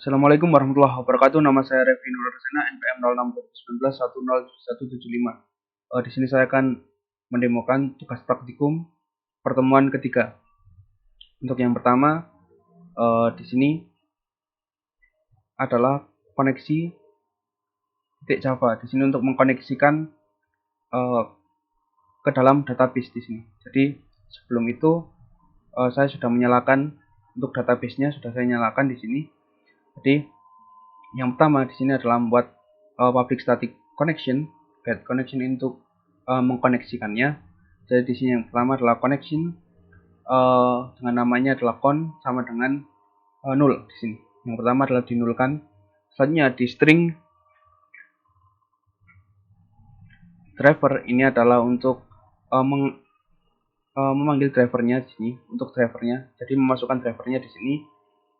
Assalamualaikum warahmatullahi wabarakatuh. Nama saya Revi Nurrasena, NPM 06/2019 10175. Di sini saya akan mendemokan tugas praktikum pertemuan ketiga. Untuk yang pertama, di sini adalah koneksi titik Java. Di sini untuk mengkoneksikan ke dalam database di sini. Jadi sebelum itu saya sudah menyalakan untuk database-nya, sudah saya nyalakan di sini. Jadi yang pertama di sini adalah membuat public static connection, get connection untuk mengkoneksikannya. Jadi di sini yang pertama adalah connection dengan namanya adalah con sama dengan null di sini. Yang pertama adalah dinulkan. Selanjutnya di string driver ini adalah untuk memanggil drivernya di sini, untuk drivernya. Jadi memasukkan drivernya di sini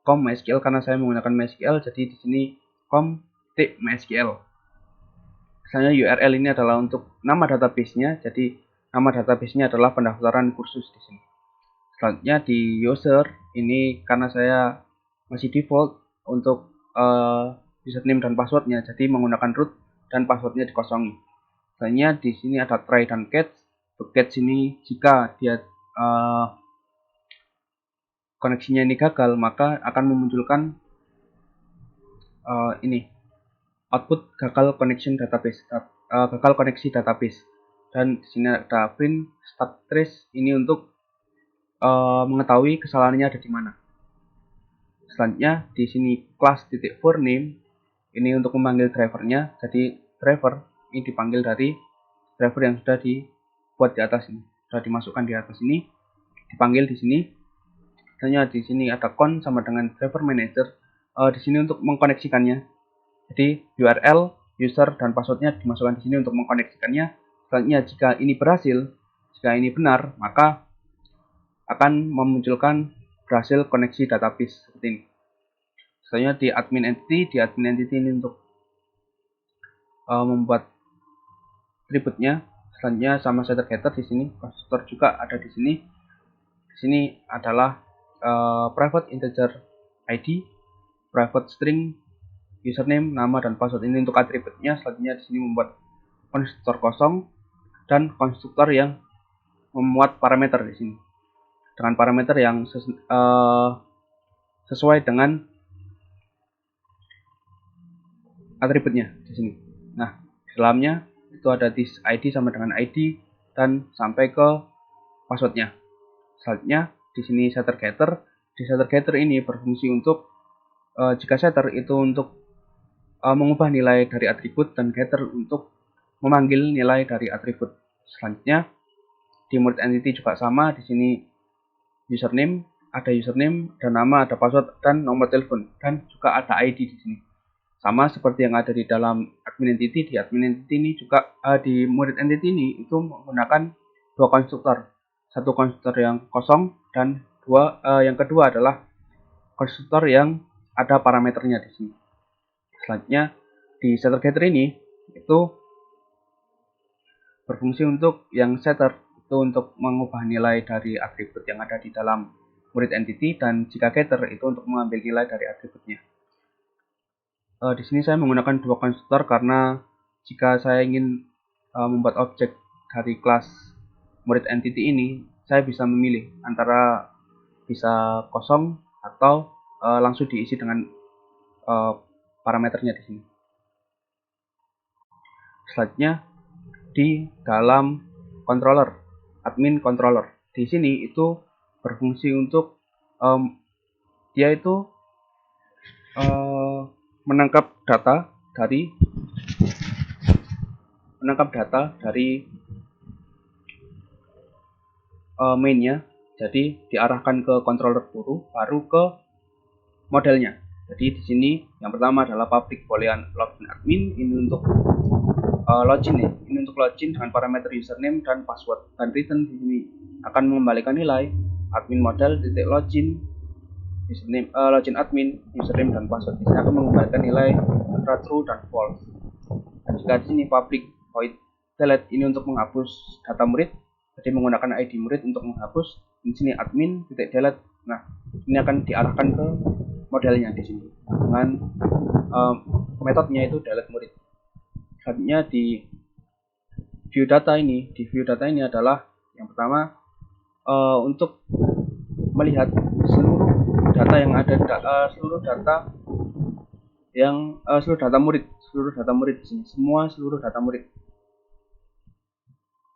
com MySQL karena saya menggunakan MySQL, jadi di sini com.mysql. Misalnya URL ini adalah untuk nama database-nya, jadi nama database-nya adalah pendaftaran kursus di sini. Selanjutnya di user ini karena saya masih default untuk username dan passwordnya, jadi menggunakan root dan passwordnya dikosongi. Selanjutnya di sini ada try dan catch. Untuk catch ini jika dia koneksinya ini gagal, maka akan memunculkan ini output gagal connection database, gagal koneksi database. Dan di sini ada print start trace ini untuk mengetahui kesalahannya ada di mana. Selanjutnya di sini class titik for name ini untuk memanggil drivernya. Jadi driver ini dipanggil dari driver yang sudah dibuat di atas ini, sudah dimasukkan di atas ini, dipanggil di sini. Selanjutnya di sini ada con sama dengan driver manager. Di sini untuk mengkoneksikannya. Jadi URL, user dan passwordnya dimasukkan di sini untuk mengkoneksikannya. Selanjutnya jika ini berhasil, jika ini benar, maka akan memunculkan berhasil koneksi database seperti ini. Selanjutnya di admin entity ini untuk membuat atributnya. Selanjutnya sama setter getter di sini, konstruktor juga ada di sini. Di sini adalah private integer ID, private string, username, nama dan password ini untuk atributnya. Selanjutnya di sini membuat konstruktor kosong dan konstruktor yang memuat parameter di sini dengan parameter yang sesuai dengan atributnya di sini. Nah, di dalamnya itu ada this ID sama dengan ID dan sampai ke passwordnya. Selanjutnya di sini setter getter. Di setter getter ini berfungsi untuk jika setter itu untuk mengubah nilai dari atribut dan getter untuk memanggil nilai dari atribut. Selanjutnya di murid entity juga sama. Di sini username, ada username dan nama, ada password dan nomor telepon, dan juga ada ID di sini. Sama seperti yang ada di dalam admin entity. Di admin entity ini juga di murid entity ini itu menggunakan dua konstruktor. Satu konstruktor yang kosong dan yang kedua adalah konstruktor yang ada parameternya di sini. Selanjutnya di setter getter ini itu berfungsi untuk yang setter itu untuk mengubah nilai dari atribut yang ada di dalam murid entity, dan jika getter itu untuk mengambil nilai dari atributnya. Di sini saya menggunakan dua konstruktor karena jika saya ingin membuat objek dari kelas murid entity ini, saya bisa memilih antara bisa kosong atau langsung diisi dengan parameternya di sini. Selanjutnya di dalam controller, admin controller di sini itu berfungsi untuk dia itu menangkap data dari mainnya. Jadi diarahkan ke controller dulu, baru ke modelnya. Jadi di sini yang pertama adalah public boolean login admin, ini untuk login ya. Ini untuk login dengan parameter username dan password, dan return di sini akan mengembalikan nilai admin model titik login username, login admin username dan password. Di sini akan mengembalikan nilai antara true dan false. Dan jika di sini public void delete ini untuk menghapus data murid, jadi menggunakan ID murid untuk menghapus. Di sini admin titik delete. Nah, ini akan diarahkan ke modelnya di sini dengan metodenya itu delete murid. Selanjutnya di view data ini, adalah yang pertama untuk melihat seluruh data yang ada, seluruh data murid di sini, seluruh data murid.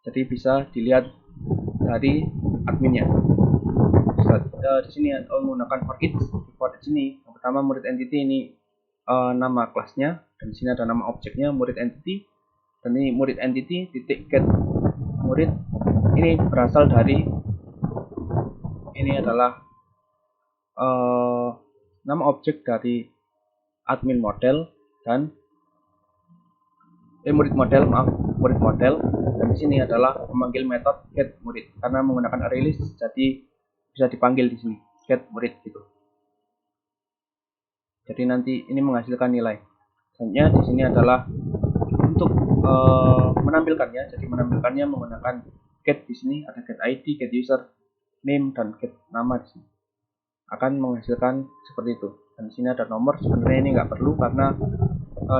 Jadi bisa dilihat dari adminnya. Di sini menggunakan for each di sini. Yang pertama murid entity ini nama kelasnya, dan di sini ada nama objeknya murid entity, dan ini murid entity titik get murid. Ini berasal dari, ini adalah nama objek dari admin model dan murid model, dan di sini adalah memanggil metode get murid karena menggunakan array list, jadi bisa dipanggil di sini get murid gitu. Jadi nanti ini menghasilkan nilai. Selanjutnya di sini adalah untuk menampilkannya. Jadi menampilkannya menggunakan get di sini, ada get ID, get user name, dan get nama di sini. Akan menghasilkan seperti itu. Dan di sini ada nomor. Sebenarnya ini nggak perlu karena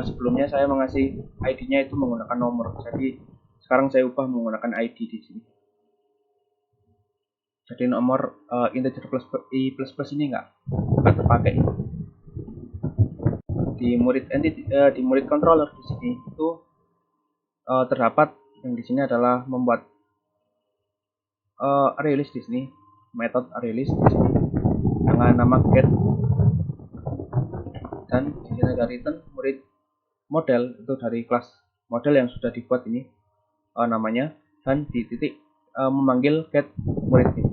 sebelumnya saya mengasih ID-nya itu menggunakan nomor. Jadi sekarang saya ubah menggunakan ID di sini. Jadi nomor integer plus ini nggak terpakai. Di murid entity, di murid controller di sini itu terdapat yang di sini adalah membuat array list di sini, metode array list di sini dengan nama get, dan di sini ada return murid model itu dari kelas model yang sudah dibuat ini namanya, dan di titik memanggil get murid ini,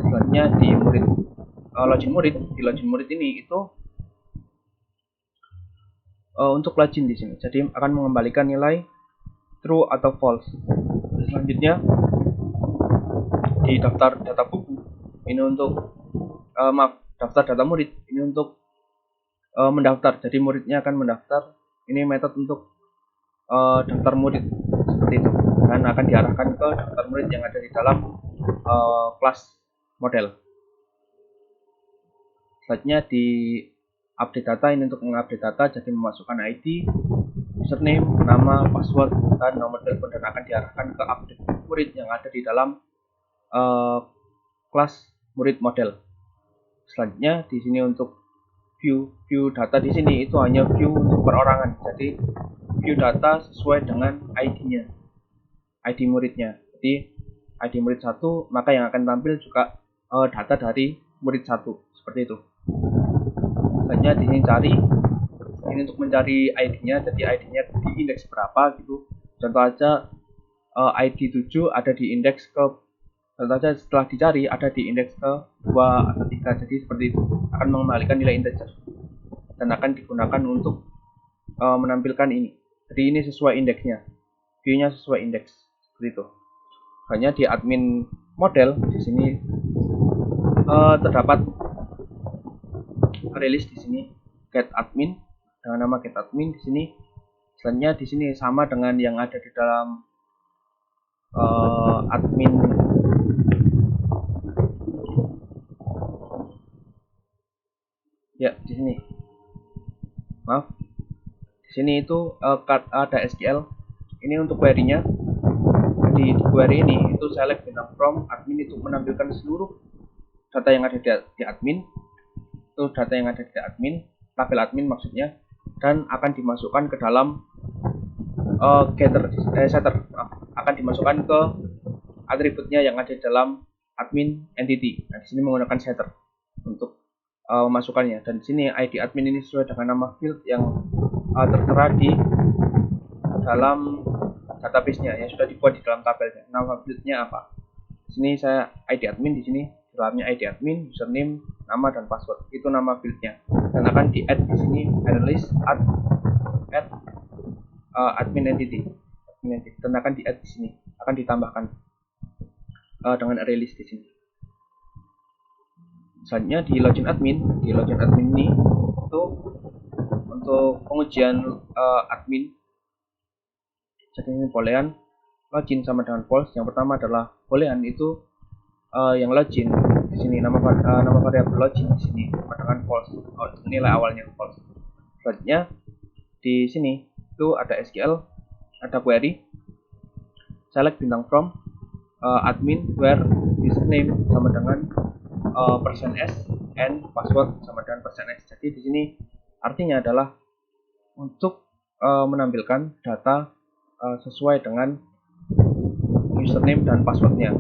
Selanjutnya di murid login murid ini itu untuk login di sini, jadi akan mengembalikan nilai true atau false. Selanjutnya di daftar data buku ini untuk daftar data murid ini untuk mendaftar, jadi muridnya akan mendaftar. Ini metode untuk daftar murid seperti itu, dan akan diarahkan ke daftar murid yang ada di dalam kelas model. Selanjutnya di update data ini untuk mengupdate data, jadi memasukkan ID, username, nama, password, dan nomor telepon, dan akan diarahkan ke update murid yang ada di dalam kelas murid model. Selanjutnya di sini untuk view data di sini itu hanya view untuk perorangan, jadi view data sesuai dengan ID-nya, ID muridnya. Jadi ID murid 1, maka yang akan tampil juga data dari murid 1 seperti itu. Selanjutnya di sini cari, ini untuk mencari ID-nya, jadi ID-nya di indeks berapa gitu. Contoh aja ID 7 ada di indeks ke, contoh aja setelah dicari ada di indeks ke 2 atau 3, jadi seperti itu. Akan mengembalikan nilai integer dan akan digunakan untuk menampilkan ini. Jadi ini sesuai indeksnya, view-nya sesuai indeks seperti itu. Hanya di admin model di sini terdapat array list di sini get admin dengan nama get admin di sini. Selanjutnya di sini sama dengan yang ada di dalam admin ya, di sini. Maaf. Di sini itu ada SQL. Ini untuk query-nya. Di query ini itu select bintang from admin itu menampilkan seluruh data yang ada di admin. Itu data yang ada di admin, tabel admin maksudnya, dan akan dimasukkan ke dalam setter, akan dimasukkan ke atributnya yang ada di dalam admin entity. Nah, di sini menggunakan setter untuk memasukkannya, dan di sini ID admin ini sesuai dengan nama field yang tertera di dalam database-nya yang sudah dibuat di dalam tabelnya. Nama fieldnya apa? Di sini saya ID admin, di sini dalamnya ID admin, username, nama, dan password. Itu nama fieldnya, dan akan di add di sini array list add admin entity, dan akan di add di sini, akan ditambahkan dengan array list di sini. Selanjutnya di login admin ini itu untuk pengujian admin. Jadi ini boolean login sama dengan false. Yang pertama adalah boolean itu yang login di sini, nama variabel login di sini sama dengan false, nilai awalnya false. Selanjutnya di sini itu ada SQL, ada query select bintang from admin where username sama dengan %s and password sama dengan %s. Jadi di sini artinya adalah untuk menampilkan data sesuai dengan username dan passwordnya.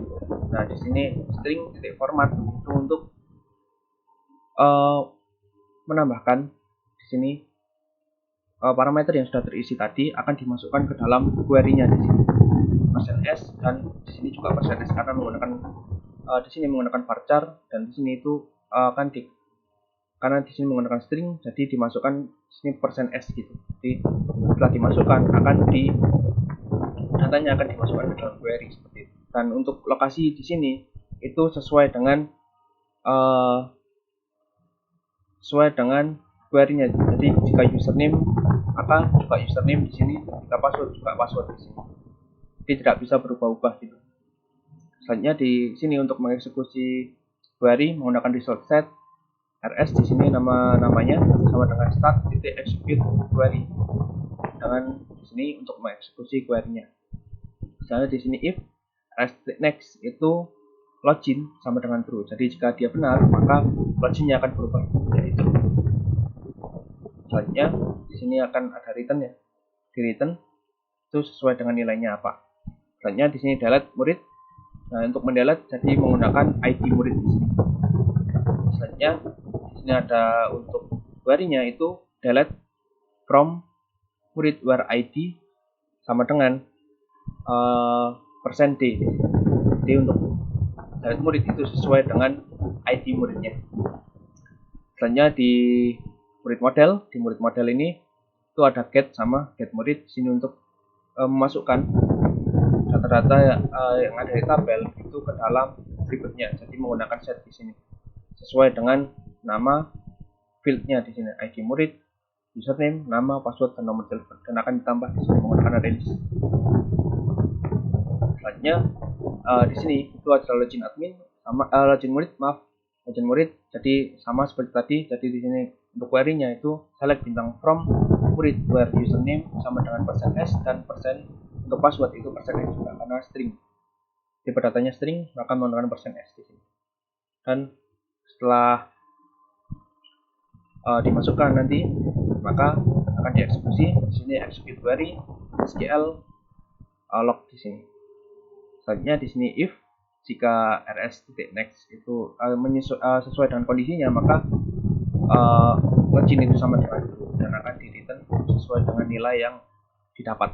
Nah, di sini string titik format itu untuk menambahkan di sini parameter yang sudah terisi tadi akan dimasukkan ke dalam query-nya di sini. %s dan di sini juga %s karena menggunakan di sini menggunakan varchar dan di sini itu karena di sini menggunakan string jadi dimasukkan di sini %s gitu. Jadi setelah dimasukkan datanya akan dimasukkan ke dalam query seperti itu. Dan untuk lokasi di sini itu sesuai dengan query-nya. Jadi jika username maka juga username di sini, jika password juga password di sini. Jadi tidak bisa berubah-ubah gitu. Selanjutnya di sini untuk mengeksekusi query menggunakan result set rs di sini namanya sama dengan start titik execute query. Dengan di sini untuk mengeksekusi query-nya. Misalnya di sini if rs.next itu login sama dengan true. Jadi jika dia benar maka loginnya akan berubah menjadi true. Selanjutnya di sini akan ada return ya. Di return itu sesuai dengan nilainya apa. Selanjutnya di sini delete murid. Nah, untuk mendelete jadi menggunakan ID murid di sini. Selanjutnya di sini ada untuk query-nya itu delete from murid where ID sama dengan %d. Jadi untuk delete murid itu sesuai dengan ID muridnya. Selanjutnya di murid model ini itu ada get sama get murid di sini untuk memasukkan data-data yang ada di tabel itu ke dalam berikutnya. Jadi menggunakan set di sini sesuai dengan nama fieldnya di sini, ID murid, username, nama, password, dan nomor telepon, dan akan ditambah di sini menggunakan release. Selanjutnya di sini itu ada login admin sama login murid. Jadi sama seperti tadi. Jadi di sini untuk query-nya itu select bintang from murid where username sama dengan %s dan untuk password itu %s juga karena string. Tipe datanya string maka menggunakan %s di sini. Dan setelah dimasukkan nanti maka akan dieksekusi di sini execute query SQL log di sini. Selanjutnya di sini if jika rs.next itu sesuai dengan kondisinya maka login itu sama dengan true dan akan di return sesuai dengan nilai yang didapat.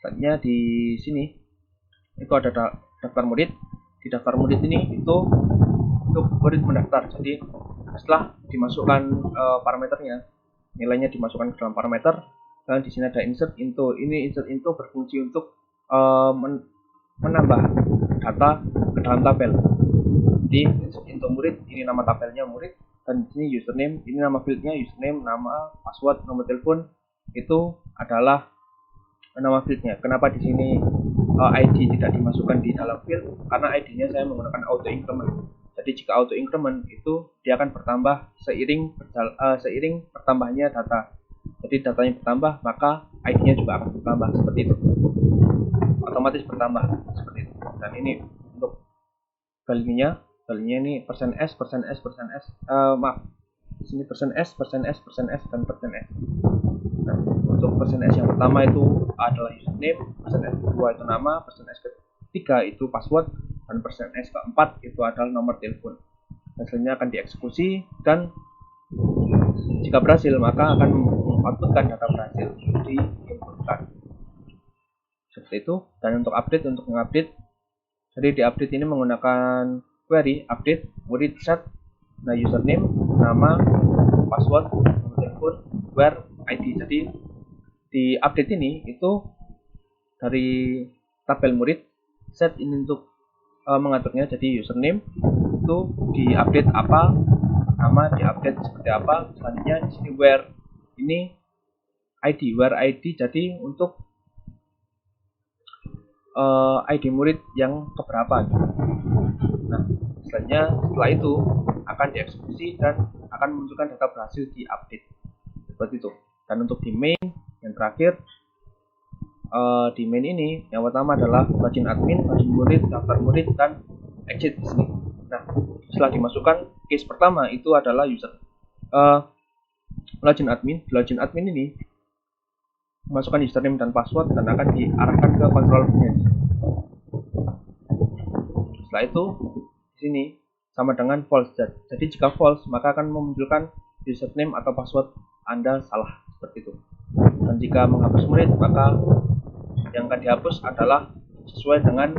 Selanjutnya di sini itu ada daftar murid. Di daftar murid ini itu untuk murid mendaftar. Jadi setelah dimasukkan parameternya, nilainya dimasukkan ke dalam parameter, dan di sini ada insert into. Ini insert into berfungsi untuk menambah data ke dalam tabel. Jadi insert into murid, ini nama tabelnya murid, dan di sini username, ini nama fieldnya username, nama, password, nomor telepon itu adalah nama fieldnya. Kenapa di sini ID tidak dimasukkan di dalam field? Karena ID-nya saya menggunakan auto increment. Jadi jika auto increment itu dia akan bertambah seiring bertambahnya data. Jadi datanya bertambah maka ID-nya juga akan bertambah seperti itu. Otomatis bertambah seperti itu. Dan ini untuk value-nya ini %s, maaf. Di sini %s, dan %s. Nah, untuk %s yang pertama itu adalah username, %s kedua itu nama, %s ketiga itu password, dan %s keempat itu adalah nomor telepon. Hasilnya akan dieksekusi dan jika berhasil maka akan mengoutputkan data berhasil diinputkan. Seperti itu. Dan untuk mengupdate, jadi di update ini menggunakan query update murid set, nah username, nama, password, nomor telepon, where, ID. Jadi di update ini itu dari tabel murid set ini untuk mengaturnya. Jadi username itu diupdate apa, nama diupdate seperti apa. Selanjutnya di sini where ini ID, where ID. Jadi untuk ID murid yang keberapa gitu. Nah, setelah itu akan dieksekusi dan akan menunjukkan data berhasil diupdate seperti itu. Dan untuk di main yang terakhir, di main ini yang pertama adalah login admin, login murid, daftar murid, dan exit di sini. Nah, setelah dimasukkan case pertama itu adalah user login admin. Login admin ini masukkan username dan password dan akan diarahkan ke controllernya. Setelah itu di sini sama dengan false. Jadi jika false maka akan memunculkan username atau password Anda salah seperti itu. Dan jika menghapus murid maka yang akan dihapus adalah sesuai dengan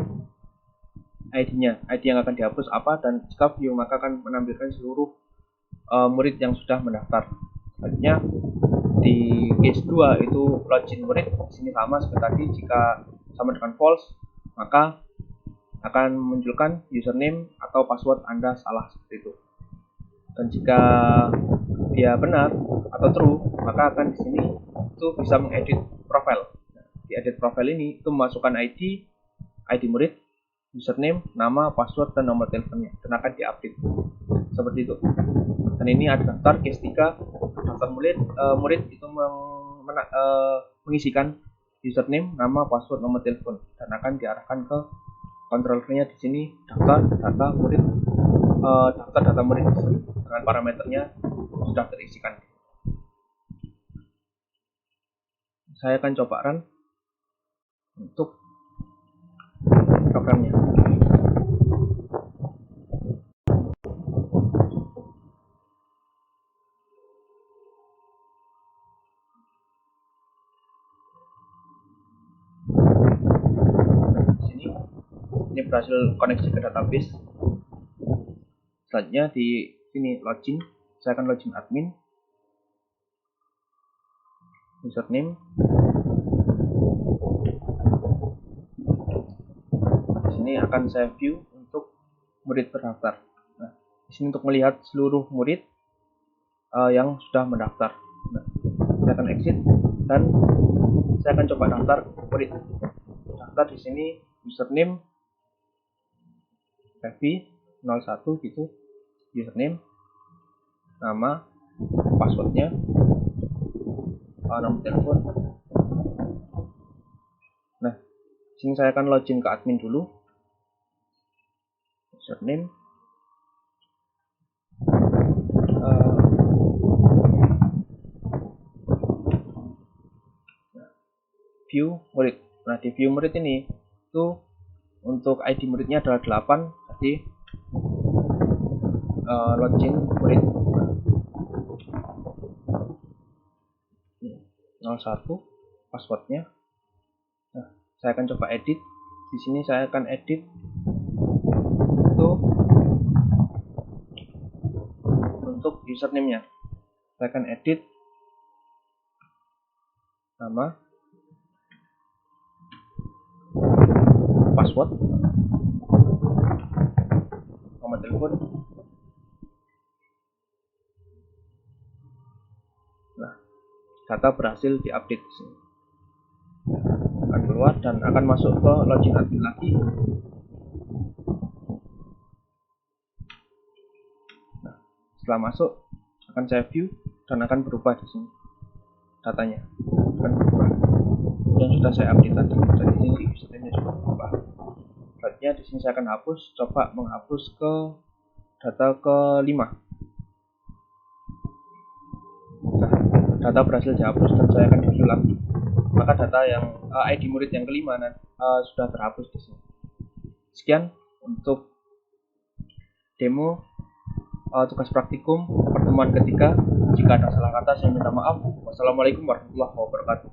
ID-nya. ID yang akan dihapus apa, dan jika view maka akan menampilkan seluruh murid yang sudah mendaftar. Selanjutnya di case 2 itu login murid, di sini sama seperti tadi. Jika sama dengan false maka akan memunculkan username atau password Anda salah seperti itu. Dan jika dia benar atau true maka akan di sini itu bisa mengedit profile. Di edit profile ini itu memasukkan ID murid, username, nama, password, dan nomor teleponnya, dan akan diupdate seperti itu. Dan ini ada daftar case 3. Daftar murid itu mengisikan username, nama, password, nomor telepon, dan akan diarahkan ke controllernya. Di sini daftar data murid di sini dengan parameternya sudah terisikan. Saya akan coba run untuk programnya. Ini berhasil koneksi ke database. Selanjutnya di sini login, saya akan login admin, username. Di sini akan saya view untuk murid terdaftar. Nah, di sini untuk melihat seluruh murid yang sudah mendaftar. Nah, saya akan exit dan saya akan coba daftar murid. Daftar di sini username Fevi 01 gitu, username, nama, passwordnya, nomor telepon. Nah, sini saya akan login ke admin dulu. Username, view murid. Nah, di view murid ini itu untuk ID muridnya adalah 8, jadi login murid 01, passwordnya. Nah, saya akan coba edit. Di sini saya akan edit itu untuk username-nya. Saya akan edit nama, password, nomor telepon. Nah, data berhasil diupdate di sini. Akan keluar dan akan masuk ke login admin lagi. Nah, setelah masuk akan saya view dan akan berubah di sini. Datanya akan berubah yang sudah saya update tadi. Dan di sini username-nya juga berubah. Selanjutnya di sini saya akan hapus, coba menghapus ke data ke-5. Nah, data berhasil dihapus dan saya akan review lagi. Maka data yang ID murid yang ke-5 sudah terhapus di sini. Sekian untuk demo tugas praktikum pertemuan ketiga. Jika ada salah kata saya minta maaf. Wassalamualaikum warahmatullahi wabarakatuh.